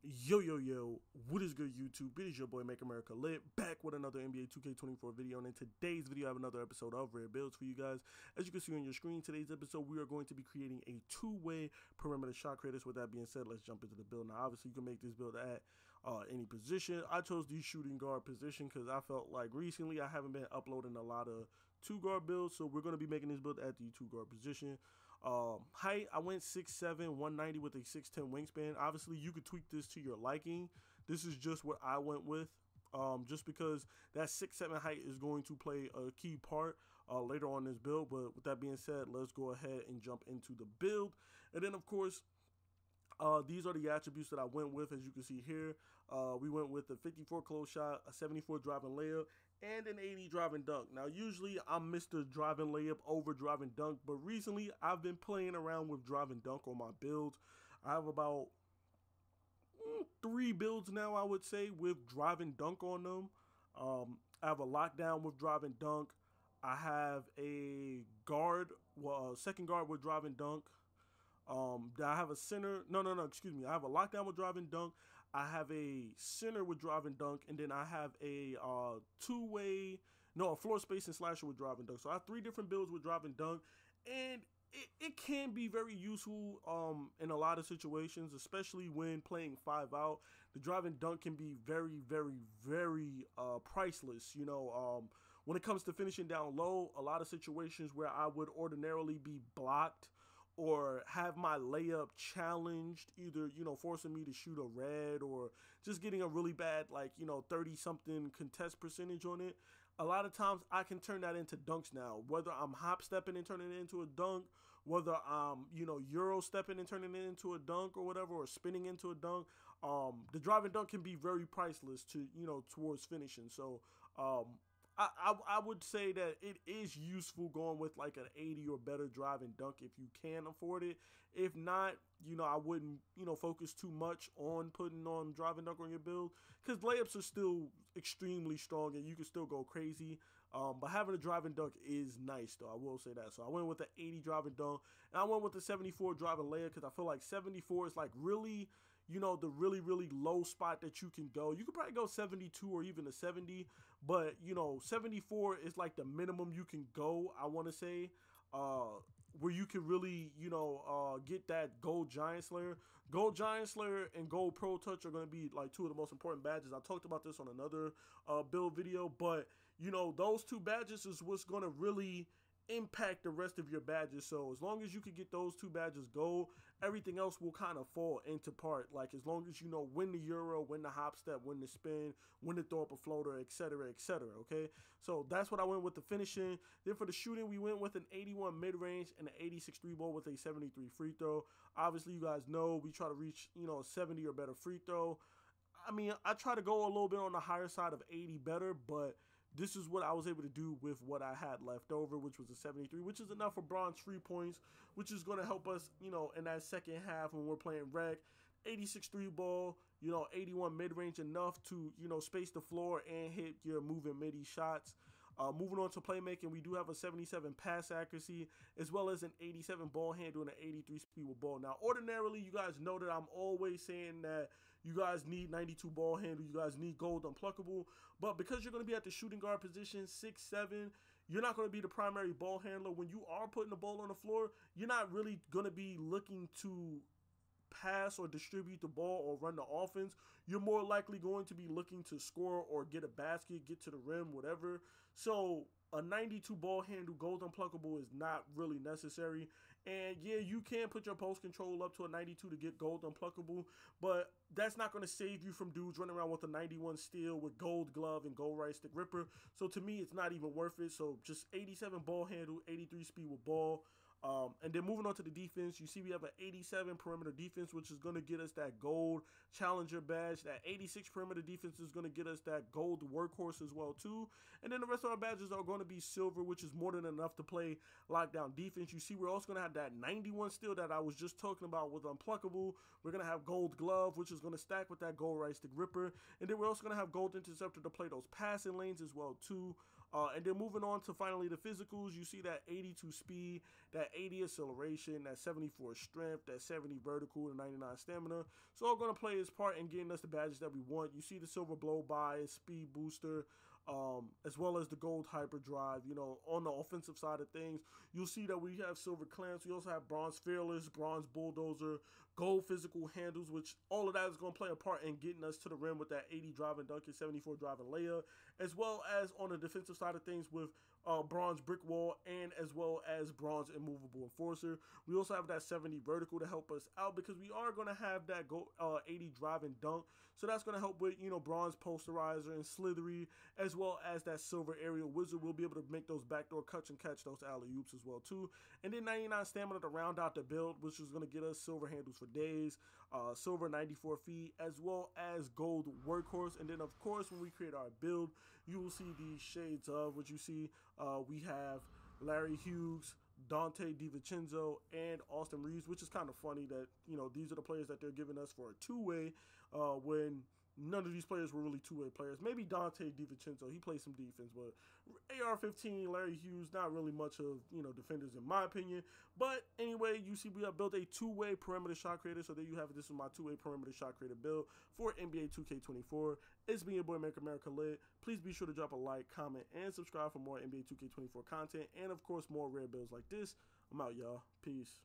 Yo, what is good YouTube? It is your boy Make America Lit, back with another NBA 2K24 video, and in today's video I have another episode of Rare Builds for you guys. As you can see on your screen, today's episode we are going to be creating a two-way perimeter shot creators. With that being said, let's jump into the build. Now obviously you can make this build at any position. I chose the shooting guard position because I felt like recently I haven't been uploading a lot of two guard builds, so we're going to be making this build at the two guard position. Height, I went 6'7", 190 with a 6'10 wingspan. Obviously, you could tweak this to your liking. This is just what I went with, just because that 6'7" height is going to play a key part later on in this build. But with that being said, let's go ahead and jump into the build. And then, of course, these are the attributes that I went with. As you can see here, we went with a 54 close shot, a 74 driving layup, and an 80 driving dunk. Now, usually I'm Mr. Driving layup over driving dunk, but recently I've been playing around with driving dunk on my builds. I have about 3 builds now, I would say, with driving dunk on them. I have a lockdown with driving dunk. I have a guard, second guard with driving dunk. I have a center. Excuse me. I have a lockdown with driving dunk. I have a center with driving dunk, and then I have a a floor space and slasher with driving dunk. So I have 3 different builds with driving dunk, and it can be very useful in a lot of situations, especially when playing 5 out. The driving dunk can be very priceless. You know, when it comes to finishing down low, a lot of situations where I would ordinarily be blocked or have my layup challenged, either, you know, forcing me to shoot a red or just getting a really bad, like, you know, 30-something contest percentage on it. A lot of times I can turn that into dunks now, whether I'm hop stepping and turning it into a dunk, whether I'm, you know, Euro stepping and turning it into a dunk or whatever, or spinning into a dunk. The driving dunk can be very priceless to, you know, towards finishing. So, I would say that it is useful going with like an 80 or better driving dunk if you can afford it. If not, you know, I wouldn't, you know, focus too much on putting on driving dunk on your build, because layups are still extremely strong and you can still go crazy. But having a driving dunk is nice, though. I will say that. So I went with the 80 driving dunk, and I went with the 74 driving layup because I feel like 74 is like really, you know, the really low spot that you can go. You could probably go 72 or even a 70, but, you know, 74 is like the minimum you can go, I want to say, where you can really, you know, get that gold Giant Slayer. Gold Giant Slayer and gold Pro Touch are going to be like 2 of the most important badges. I talked about this on another build video, but, you know, those 2 badges is what's going to really impact the rest of your badges. So as long as you can get those 2 badges gold, everything else will kind of fall into part. Like, as long as you know when the Euro, when the hop step, when the spin, when to throw up a floater, etc., okay? So that's what I went with the finishing. Then for the shooting, we went with an 81 mid-range and an 86 3 ball with a 73 free throw. Obviously, you guys know we try to reach, you know, a 70 or better free throw. I mean, I try to go a little bit on the higher side of 80 better, but this is what I was able to do with what I had left over, which was a 73, which is enough for bronze 3 points, which is going to help us, you know, in that second half when we're playing rec. 86 3 ball, you know, 81 mid-range, enough to, you know, space the floor and hit your moving midi shots. Moving on to playmaking, we do have a 77 pass accuracy, as well as an 87 ball handle and an 83 speed with ball. Now, ordinarily, you guys know that I'm always saying that you guys need 92 ball handle, you guys need gold unpluckable, but because you're going to be at the shooting guard position, 6'7", you're not going to be the primary ball handler. When you are putting the ball on the floor, you're not really going to be looking to pass or distribute the ball or run the offense. You're more likely going to be looking to score or get a basket, get to the rim, whatever. So a 92 ball handle gold unpluckable is not really necessary. And yeah, you can put your post control up to a 92 to get gold unpluckable, but that's not going to save you from dudes running around with a 91 steal with gold glove and gold right stick ripper. So to me, it's not even worth it. So just 87 ball handle, 83 speed with ball. And then moving on to the defense, you see we have an 87 perimeter defense, which is going to get us that gold challenger badge. That 86 perimeter defense is going to get us that gold workhorse as well too. And then the rest of our badges are going to be silver, which is more than enough to play lockdown defense. You see we're also going to have that 91 steal that I was just talking about with unpluckable. We're going to have gold glove, which is going to stack with that gold right stick ripper. And then we're also going to have gold interceptor to play those passing lanes as well too. And then moving on to finally the physicals, you see that 82 speed, that 80 acceleration, that 74 strength, that 70 vertical, and 99 stamina. So all going to play its part in getting us the badges that we want. You see the silver blow by, speed booster, as well as the gold hyperdrive. You know, on the offensive side of things, you'll see that we have silver clamps. We also have bronze fearless, bronze bulldozer, gold physical handles, which all of that is going to play a part in getting us to the rim with that 80 drive and dunk and 74 drive and layup, as well as on the defensive side of things with bronze brick wall and as well as bronze immovable enforcer. We also have that 70 vertical to help us out because we are going to have that 80 drive and dunk. So that's going to help with, you know, bronze posterizer and slithery, as well as that silver aerial wizard. We'll be able to make those backdoor cuts and catch those alley-oops as well too. And then 99 stamina to round out the build, which is going to get us silver handles for days, silver 94 feet, as well as gold workhorse. And then of course when we create our build, you will see these shades of what you see. We have Larry Hughes, Dante DiVincenzo, and Austin Reeves, which is kind of funny that, you know, these are the players that they're giving us for a two-way when none of these players were really two-way players. Maybe Dante DiVincenzo, he plays some defense, but AR-15, Larry Hughes, not really much of, you know, defenders in my opinion. But anyway, you see we have built a two-way perimeter shot creator. So there you have it. This is my two-way perimeter shot creator build for NBA 2K24. It's me, your boy, Make America Lit. Please be sure to drop a like, comment, and subscribe for more NBA 2K24 content. And of course, more rare builds like this. I'm out, y'all. Peace.